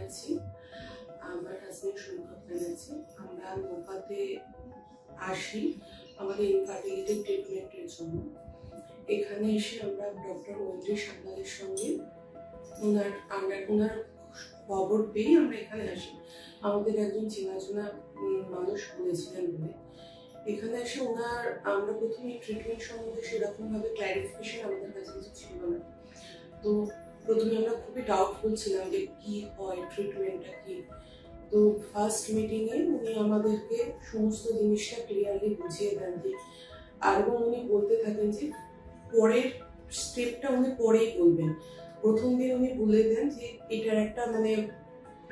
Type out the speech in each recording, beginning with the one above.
ব্যানার্জি, আমার হাজবেন্ড সৈকত ব্যানার্জি। আমরা নোভাতে আসি আমাদের ইনফার্টিলিটি ট্রিটমেন্টের জন্য। এখানে এসে আমরা ডক্টর ঐন্দ্রী সান্যালের সঙ্গে ওনার খবর পেয়ে আমরা এখানে আসি। আমাদের একজন চেনাজনা মানুষ বলেছিলেন বলে এখানে এসে আমরা প্রথমে ট্রিটমেন্ট সম্বন্ধে সেরকমভাবে ক্ল্যারিফিকেশন আমাদের কাছে কিছু ছিল না। তো প্রথমে আমরা খুবই ডাউটফুল ছিলাম যে কি হয়, ট্রিটমেন্টটা কি। তো ফার্স্ট মিটিংয়ে উনি আমাদেরকে সমস্ত জিনিসটা ক্লিয়ারলি বুঝিয়ে দেন যে, এবং উনি বলতে থাকেন যে পরের স্টেপটা উনি পরেই বলবেন। প্রথম দিন উনি বলে দেন যে এটার একটা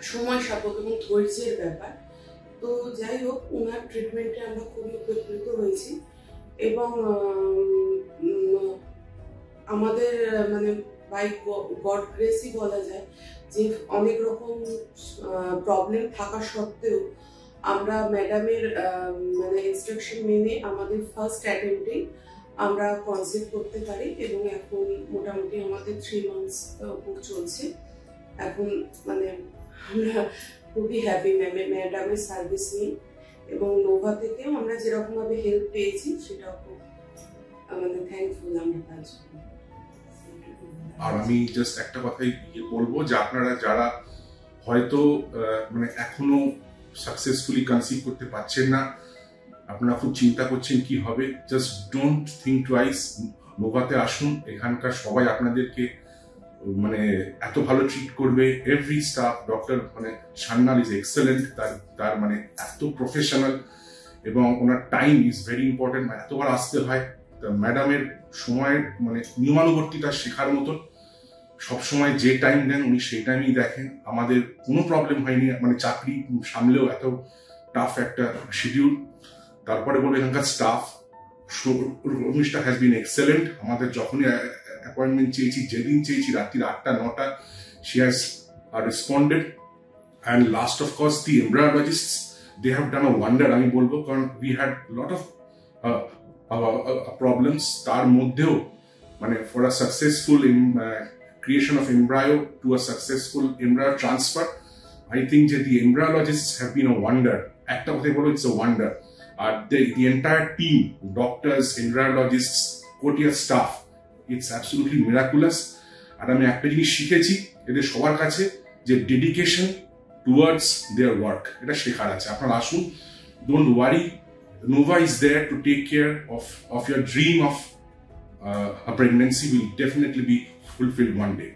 সময় সাপেক্ষ এবং ধৈর্যের ব্যাপার। তো যাই হোক, ওনার ট্রিটমেন্টে আমরা খুবই উপকৃত হয়েছি এবং আমাদের বাই গড গ্রেসই বলা যায় যে অনেক রকম প্রবলেম থাকা সত্ত্বেও আমরা ম্যাডামের ইনস্ট্রাকশন মেনে আমাদের ফার্স্ট অ্যাটেম্পটেই আমরা কনসিভ করতে পারি এবং এখন মোটামুটি আমাদের 3 মান্থস উপর চলছে। এখন আমরা খুবই হ্যাপি ম্যাডামের সার্ভিস নিয়ে এবং নোভা থেকেও আমরা যেরকমভাবে হেল্প পেয়েছি সেটাও খুব থ্যাঙ্কফুল আমরা তার জন্য। আর আমি জাস্ট একটা কথাই বলবো যে আপনারা যারা হয়তো এখনো সাকসেসফুলি কনসিভ করতে পারছেন না, আপনারা খুব চিন্তা করছেন কি হবে, জাস্ট ডোন্ট থিঙ্ক টুয়াইস, নোভাতে আসুন। এখানকার সবাই আপনাদেরকে এত ভালো ট্রিট করবে। Every staff, doctor Sanyal is excellent, তার এত প্রফেশনাল এবং ওনার টাইম ইজ ভেরি ইম্পর্টেন্ট। এতবার আসতে হয়। ম্যাডামের সময়ের নিয়মানুবর্তিতা শেখার মতন, সবসময় যে টাইম দেন উনি সেই টাইমেই দেখেন। আমাদের কোনো প্রবলেম হয়নি, চাকরি সামলেও এত টাফ একটা শিডিউল। তারপরে বলবো এখানকার স্টাফ, রমিষ্ঠা হ্যাজ বিন এক্সেলেন্ট। আমাদের যখনই অ্যাপয়েন্টমেন্ট চেয়েছি, যেদিন চেয়েছি রাত্রি 8টা 9টা, she has responded. And last of course the embryologists, they have done a wonder আমি বলবো, কারণ we had lot of problems, তার মধ্যেও for a successful creation of embryo to a successful embryo transfer, I think that the embryologists have been a wonder. একটা কথাই বলো, it's a wonder. The entire team, doctors, embryologists, courier staff, it's absolutely miraculous. আর আমি একটা জিনিস শিখেছি এদের সবার কাছে, যে ডেডিকেশন টুয়ার্ডস দেয়ার ওয়ার্ক, এটা শেখার আছে। আপনারা আসুন, don't worry, Nova is there to take care of your dream of a pregnancy will definitely be fulfilled one day.